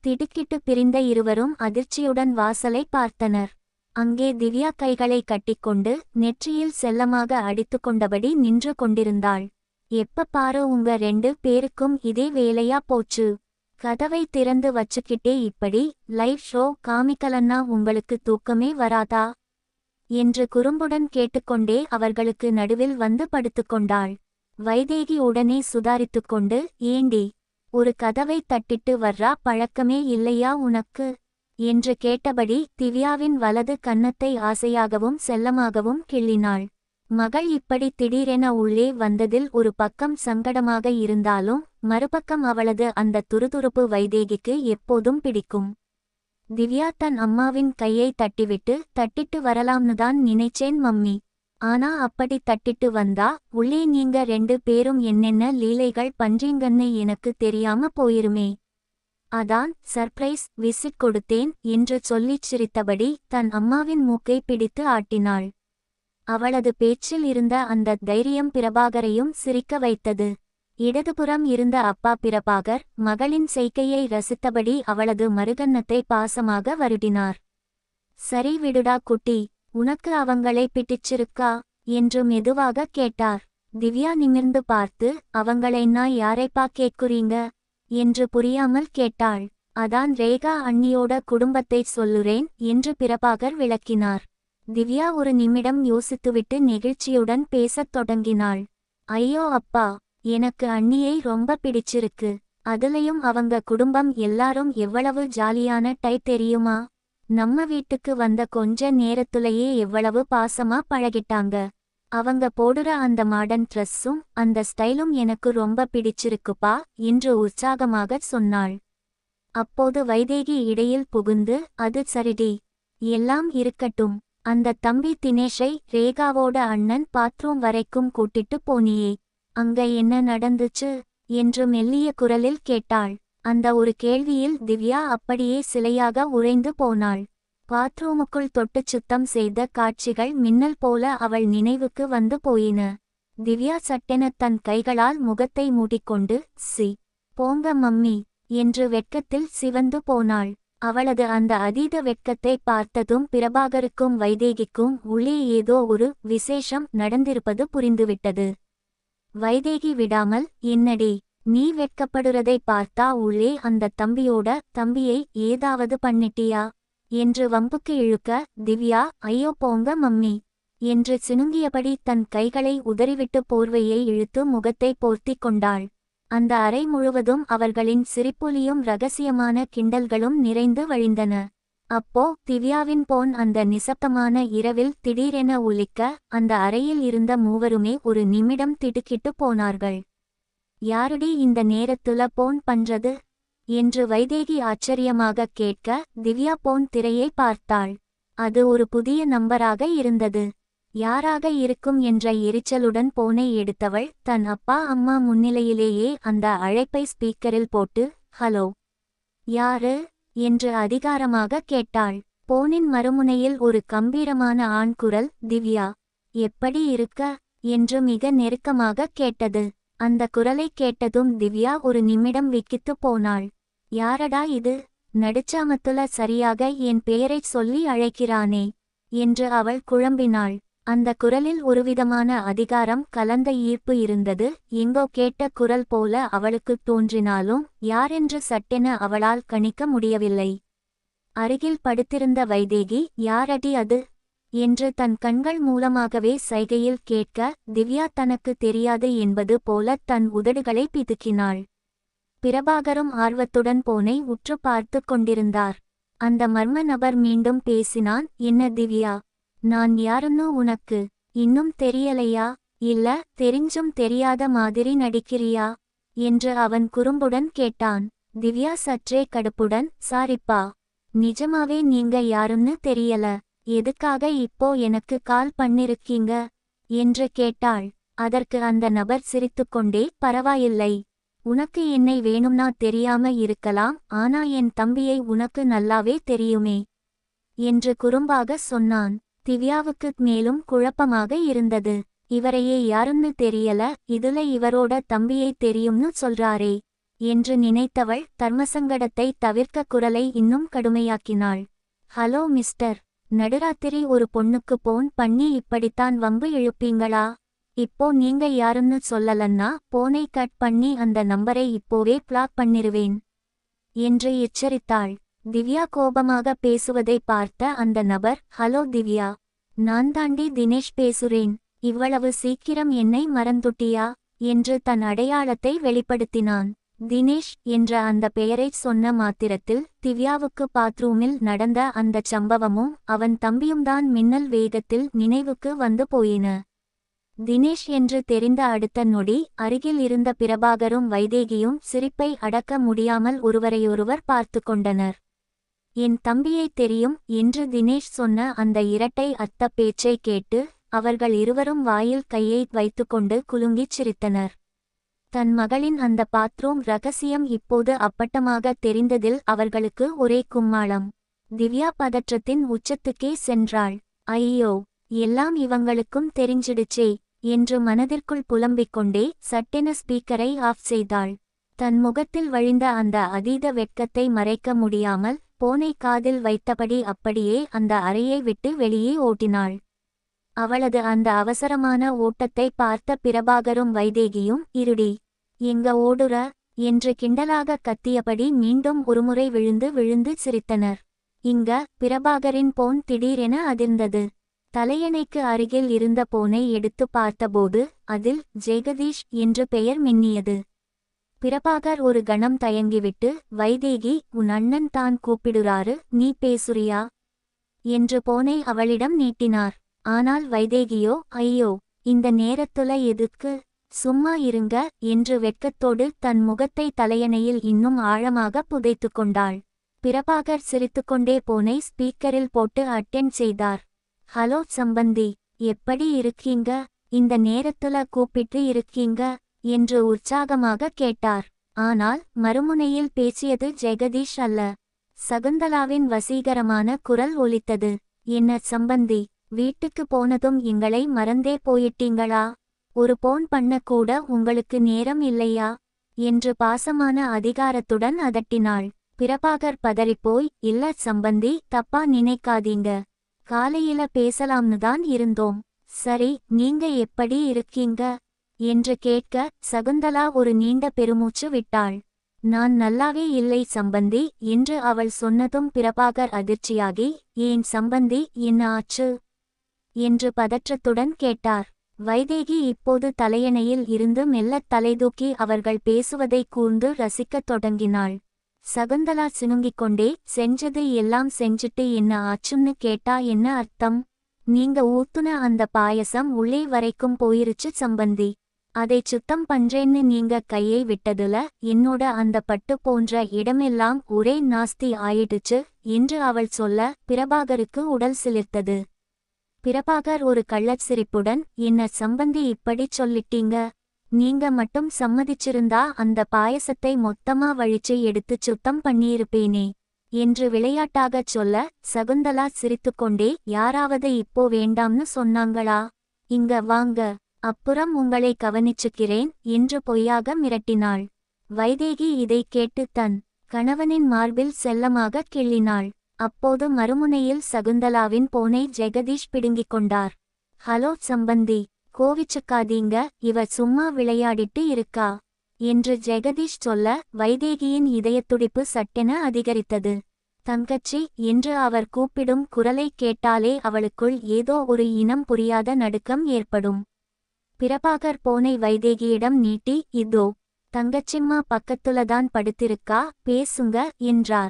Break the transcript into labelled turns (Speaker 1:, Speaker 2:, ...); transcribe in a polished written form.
Speaker 1: திடுக்கிட்டு பிரிந்த இருவரும் அதிர்ச்சியுடன் வாசலை பார்த்தனர். அங்கே திவ்யா கைகளை கட்டிக்கொண்டு நெற்றியில் செல்லமாக அடித்துக்கொண்டபடி நின்று கொண்டிருந்தாள். எப்ப பாரு உங்க 2 பேருக்கும் இதே வேலையா போச்சு? கதவை திறந்து வச்சுக்கிட்டே இப்படி லைவ் ஷோ காமிக்கலன்னா உங்களுக்கு தூக்கமே வராதா? என்று குறும்புடன் கேட்டுக்கொண்டே அவர்களுக்கு நடுவில் வந்து படுத்துக்கொண்டாள். வைதேகி உடனே சுதாரித்துக்கொண்டு, ஏண்டி, ஒரு கதவை தட்டிட்டு வர்றா பழக்கமே இல்லையா உனக்கு? என்று கேட்டபடி திவ்யாவின் வலது கன்னத்தை ஆசையாகவும் செல்லமாகவும் கிள்ளினாள். மகள் இப்படி திடீரென உள்ளே வந்ததில் ஒரு பக்கம் சங்கடமாக இருந்தாலும் மறுபக்கம் அவளது அந்த துருதுருப்பு வைதேகிக்கு எப்போதும் பிடிக்கும். திவ்யா தன் அம்மாவின் கையை தட்டிட்டு வரலாம்னுதான் நினைச்சேன் மம்மி. ஆனா அப்படி தட்டிட்டு வந்தா உள்ளே நீங்க 2 பேரும் என்னென்ன லீலைகள் பண்றீங்கன்னு எனக்கு தெரியாம போயிருமே. அதான் சர்ப்ரைஸ் விசிட் கொடுத்தேன் என்று சொல்லிச் சிரித்தபடி தன் அம்மாவின் மூக்கை பிடித்து ஆட்டினாள். அவளது பேச்சில் இருந்த அந்த தைரியம் பிரபாகரையும் சிரிக்க வைத்தது. இடதுபுறம் இருந்த அப்பா பிரபாகர் மகளின் செய்கையை ரசித்தபடி அவளது மறுகன்னத்தை பாசமாக வருடினார். சரி விடுடா குட்டி, உனக்கு அவங்களை பிடிச்சிருக்கா என்று மெதுவாக கேட்டார். திவ்யா நிமிர்ந்து பார்த்து, அவங்களைன்னா யாரைப்பா கேட்குறீங்க என்று புரியாமல் கேட்டாள். அதான் ரேகா அண்ணியோட குடும்பத்தை சொல்லுறேன் என்று பிரபாகர் விளக்கினார். திவ்யா ஒரு நிமிடம் யோசித்துவிட்டு நெகிழ்ச்சியுடன் பேசத் தொடங்கினாள். ஐயோ அப்பா, எனக்கு அண்ணியை ரொம்ப பிடிச்சிருக்கு. அதுலயும் அவங்க குடும்பம் எல்லாரும் எவ்வளவு ஜாலியான டைப் தெரியுமா? நம்ம வீட்டுக்கு வந்த கொஞ்ச நேரத்துலயே எவ்வளவு பாசமா பழகிட்டாங்க. அவங்க போடுற அந்த மாடர்ன் ட்ரெஸ்ஸும் அந்த ஸ்டைலும் எனக்கு ரொம்ப பிடிச்சிருக்குப்பா என்று உற்சாகமாக சொன்னாள். அப்போது வைதேகி இடையில் புகுந்து, அது சரிடி, எல்லாம் இருக்கட்டும். அந்த தம்பி தினேஷை ரேகாவோட அண்ணன் பாத்ரூம் வரைக்கும் கூட்டிட்டு போனியே, அங்க என்ன நடந்துச்சு என்று மெல்லிய குரலில் கேட்டாள். அந்த ஒரு கேள்வியில் திவ்யா அப்படியே சிலையாக உறைந்து போனாள். பாத்ரூமுக்குள் தொட்டுச் சுத்தம் செய்த காட்சிகள் மின்னல் போல அவள் நினைவுக்கு வந்து போயின. திவ்யா சட்டென தன் கைகளால் முகத்தை மூடிக்கொண்டு, சி போங்க மம்மி என்று வெட்கத்தில் சிவந்து போனாள். அவளது அந்த அதீத வெட்கத்தை பார்த்ததும் பிரபாகருக்கும் வைதேகிக்கும் உள்ளே ஏதோ ஒரு விசேஷம் நடந்திருப்பது புரிந்துவிட்டது. வைதேகி விடாமல், என்னடி நீ வெட்கப்படுறதை பார்த்தா உள்ளே அந்த தம்பியை ஏதாவது பண்ணிட்டியா என்று வம்புக்கு இழுக்க, திவ்யா ஐயோ போங்க மம்மி என்று சினுங்கியபடி தன் கைகளை உதறிவிட்டு போர்வையை இழுத்து முகத்தை போர்த்திக் கொண்டாள். அந்த அறை முழுவதும் அவர்களின் சிரிப்பொலியும் இரகசியமான கிண்டல்களும் நிறைந்து வழிந்தன. அப்போ திவ்யாவின் போன் அந்த நிசப்தமான இரவில் திடீரென ஒலிக்க அந்த அறையில் இருந்த மூவருமே ஒரு நிமிடம் திடுக்கிட்டு போனார்கள். யாருடி இந்த நேரத்துல போன் பண்றது என்று வைதேகி ஆச்சரியமாக கேட்க, திவ்யா போன் திரையை பார்த்தாள். அது ஒரு புதிய நம்பராக இருந்தது. யாராக இருக்கும் என்ற எரிச்சலுடன் போனை எடுத்தவள் தன் அப்பா அம்மா முன்னிலையிலேயே அந்த அழைப்பை ஸ்பீக்கரில் போட்டு, ஹலோ, யாரு என்று அதிகாரமாக கேட்டாள். போனின் மறுமுனையில் ஒரு கம்பீரமான ஆண் குரல், திவ்யா எப்படி இருக்க என்று மிக நெருக்கமாக கேட்டது. அந்த குரலை கேட்டதும் திவ்யா ஒரு நிமிடம் விக்கித்து போனாள். யாரடா இது, நடுச்சாமத்துல சரியாக என் பெயரைச் சொல்லி அழைக்கிறானே என்று அவள் குழம்பினாள். அந்த குரலில் ஒருவிதமான அதிகாரம் கலந்த ஈர்ப்பு இருந்தது. எங்கோ கேட்ட குரல் போல அவளுக்குத் தோன்றினாலும் யாரென்று சட்டென அவளால் கணிக்க முடியவில்லை. அருகில் படுத்திருந்த வைதேகி, யாரடி அது என்று தன் கண்கள் மூலமாகவே சைகையில் கேட்க, திவ்யா தனக்கு தெரியாது என்பது போல தன் உதடுகளை பிதுக்கினாள். பிரபாகரும் ஆர்வத்துடன் போனை உற்று பார்த்து கொண்டிருந்தார். அந்த மர்ம நபர் மீண்டும் பேசினான். என்ன திவ்யா, நான் யாருன்னு உனக்கு இன்னும் தெரியலையா? இல்ல தெரிஞ்சும் தெரியாத மாதிரி நடிக்கிறியா என்று அவன் குறும்புடன் கேட்டான். திவ்யா சற்றே கடுப்புடன், சாரிப்பா, நிஜமாவே நீங்க யாருன்னு தெரியல. எதுக்காக இப்போ எனக்கு கால் பண்ணிருக்கீங்க என்று கேட்டாள். அதற்கு அந்த நபர் சிரித்துக்கொண்டே, பரவாயில்லை, உனக்கு என்னை வேணும்னா தெரியாம இருக்கலாம், ஆனா என் தம்பியை உனக்கு நல்லாவே தெரியுமே என்று குறும்பாக சொன்னான். திவ்யாவுக்கு மேலும் குழப்பமாக இருந்தது. இவரையே யாருன்னு தெரியல, இதுல இவரோட தம்பியை தெரியும்னு சொல்றாரே என்று நினைத்தவள் தர்மசங்கடத்தை தவிர்க்க குரலை இன்னும் கடுமையாக்கினாள். ஹலோ மிஸ்டர், நடுராத்திரி ஒரு பொண்ணுக்கு போன் பண்ணி இப்படித்தான் வம்பு இழுப்பீங்களா? இப்போ நீங்க யாருன்னு சொல்லலன்னா போனை கட் பண்ணி அந்த நம்பரை இப்போவே பிளாக் பண்ணிருவேன் என்று எச்சரித்தாள். திவ்யா கோபமாக பேசுவதை பார்த்த அந்த நபர், ஹலோ திவ்யா, நான் தாண்டி தினேஷ் பேசுறேன். இவ்வளவு சீக்கிரம் என்னை மறந்துட்டியா என்று தன் அடையாளத்தை வெளிப்படுத்தினான். தினேஷ் என்ற அந்த பெயரைச் சொன்ன மாத்திரத்தில் திவ்யாவுக்கு பாத்ரூமில் நடந்த அந்தச் சம்பவமும் அவன் தம்பியும்தான் மின்னல் வேகத்தில் நினைவுக்கு வந்து போயின. தினேஷ் என்று தெரிந்த அடுத்த நொடி அருகில் இருந்த பிரபாகரும் வைதேகியும் சிரிப்பை அடக்க முடியாமல் ஒருவரையொருவர் பார்த்து கொண்டனர். என் தம்பியை தெரியும் என்று தினேஷ் சொன்ன அந்த இரட்டை அர்த்த பேச்சை கேட்டு அவர்கள் இருவரும் வாயில் கையை வைத்துக்கொண்டு குலுங்கிச் சிரித்தனர். தன் மகளின் அந்த பாத்ரூம் ரகசியம் இப்போது அப்பட்டமாக தெரிந்ததில் அவர்களுக்கு ஒரே கும்மாளம். திவ்யா பதற்றத்தின் உச்சத்துக்கே சென்றாள். ஐயோ, எல்லாம் இவங்களுக்கும் தெரிஞ்சிடுச்சே என்று மனதிற்குள் புலம்பிக் கொண்டே சட்டென ஸ்பீக்கரை ஆஃப் செய்தாள். தன் முகத்தில் வழிந்த அந்த அதீத வெட்கத்தை மறைக்க முடியாமல் போனை காதில் வைத்தபடி அப்படியே அந்த அறையை விட்டு வெளியே ஓட்டினாள். அவளது அந்த அவசரமான ஓட்டத்தை பார்த்த பிரபாகரும் வைதேகியும், இருடி, எங்க ஓடுற என்று கிண்டலாக கத்தியபடி மீண்டும் ஒருமுறை விழுந்து விழுந்து சிரித்தனர். இங்க பிரபாகரின் போன் திடீரென அதிர்ந்தது. தலையணைக்கு அருகில் இருந்த போனை எடுத்து பார்த்தபோது அதில் ஜெகதீஷ் என்று பெயர் மின்னியது. பிரபாகர் ஒரு கணம் தயங்கிவிட்டு, வைதேகி, உன் அண்ணன் தான் கூப்பிடுறாரு, நீ பேசுறியா என்று போனை அவளிடம் நீட்டினார். ஆனால் வைதேகியோ, ஐயோ, இந்த நேரத்துல எதுக்கு, சும்மா இருங்க என்று வெட்கத்தோடு தன் முகத்தை தலையணையில் இன்னும் ஆழமாக புதைத்து கொண்டாள். பிரபாகர் சிரித்துக்கொண்டே போனை ஸ்பீக்கரில் போட்டு அட்டெண்ட் செய்தார். ஹலோ சம்பந்தி, எப்படி இருக்கீங்க, இந்த நேரத்துல கூப்பிட்டு இருக்கீங்க என்று உற்சாகமாக கேட்டார். ஆனால் மறுமுனையில் பேசியது ஜெகதீஷ் அல்ல. சகுந்தலாவின் வசீகரமான குரல் ஒலித்தது. என்ன சம்பந்தி, வீட்டுக்கு போனதும் எங்களை மறந்தே போயிட்டீங்களா? ஒரு போன் பண்ண கூட உங்களுக்கு நேரம் இல்லையா என்று பாசமான அதிகாரத்துடன் அதட்டினாள். பிரபாகர் பதறிப்போய், இல்ல சம்பந்தி, தப்பா நினைக்காதீங்க, காலையில பேசலாம்னு தான் இருந்தோம். சரி, நீங்க எப்படி இருக்கீங்க என்று கேட்க சகுந்தலா ஒரு நீண்ட பெருமூச்சு விட்டாள். நான் நல்லாவே இல்லை சம்பந்தி என்று அவள் சொன்னதும் பிரபாகர் அதிர்ச்சியாகி, ஏன் சம்பந்தி, என்ன ஆச்சு என்று பதற்றத்துடன் கேட்டார். வைதேகி இப்போது தலையணையில் இருந்து மெல்லத் தலைதூக்கி அவர்கள் பேசுவதை கூர்ந்து ரசிக்கத் தொடங்கினாள். சகுந்தலா சினுங்கிக் கொண்டே, செஞ்சது எல்லாம் செஞ்சுட்டு என்ன ஆச்சுன்னு கேட்டா என்ன அர்த்தம்? நீங்க ஊத்துன அந்த பாயசம் உள்ளே வரைக்கும் போயிருச்சு சம்பந்தி. அதை சுத்தம் பண்றேன்னு நீங்க கையை விட்டதுல என்னோட அந்த பட்டு போன்ற இடமெல்லாம் ஒரே நாஸ்தி ஆயிடுச்சு என்று அவள் சொல்ல பிரபாகருக்கு உடல் சிலிர்த்தது. பிரபாகர் ஒரு கள்ளச் சிரிப்புடன், என்ன சம்பந்தி இப்படிச் சொல்லிட்டீங்க, நீங்க மட்டும் சம்மதிச்சிருந்தா அந்த பாயசத்தை மொத்தமா வழிச்சு எடுத்துச் சுத்தம் பண்ணியிருப்பேனே என்று விளையாட்டாகச் சொல்ல சகுந்தலா சிரித்துக்கொண்டே, யாராவது இப்போ வேண்டாம்னு சொன்னாங்களா? இங்க வாங்க, அப்புறம் உங்களை கவனிச்சுக்கிறேன் என்று பொய்யாக மிரட்டினாள். வைதேகி இதை கேட்டு தன் கணவனின் மார்பில் செல்லமாக கிள்ளினாள். அப்போது மறுமுனையில் சகுந்தலாவின் போனை ஜெகதீஷ் பிடுங்கிக் கொண்டார். ஹலோ சம்பந்தி, கோவிச்சுக்காதீங்க, இவ சும்மா விளையாடிட்டு இருக்கா என்று ஜெகதீஷ் சொல்ல வைதேகியின் இதயத்துடிப்பு சட்டென அதிகரித்தது. தங்கச்சி என்று அவர் கூப்பிடும் குரலை கேட்டாலே அவளுக்குள் ஏதோ ஒரு இனம் புரியாத நடுக்கம் ஏற்படும். பிரபாகர் போனை வைதேகியிடம் நீட்டி, இதோ தங்கச்சிம்மா பக்கத்துலதான் படுத்திருக்கா, பேசுங்க என்றார்.